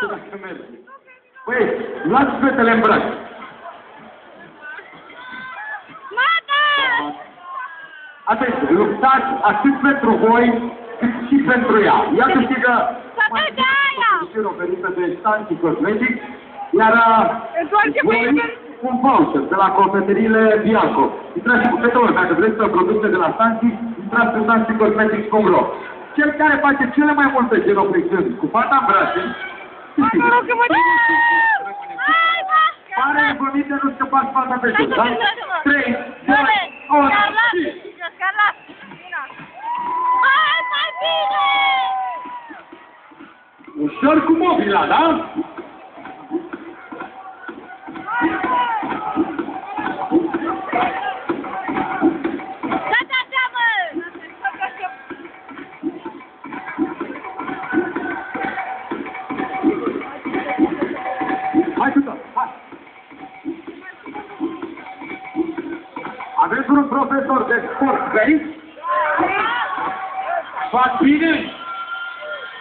Dacă merge. Păi, luați fetele în braț. Atenție, luptați atât pentru voi, cât și pentru ea. Ea câștigă mai oferită de Stanții Cosmetic, iar voi un voucher de la cofetăriile Bianco. Intrați cu fetele, dacă vreți să produse de la Stanții, intrați pe stanțiicosmetics.ro. Cel care face cele mai multe genoflexiuni cu fata în brațe, pare vomite, nu scăpați fata pe jos, da? 3, 2, 1, și... Ușor cu mobila, da? Hai cu tot, hai! Aveți un profesor de sport pe aici? Fac bine?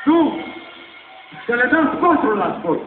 Tu! Să le dăm sponsorul la sport!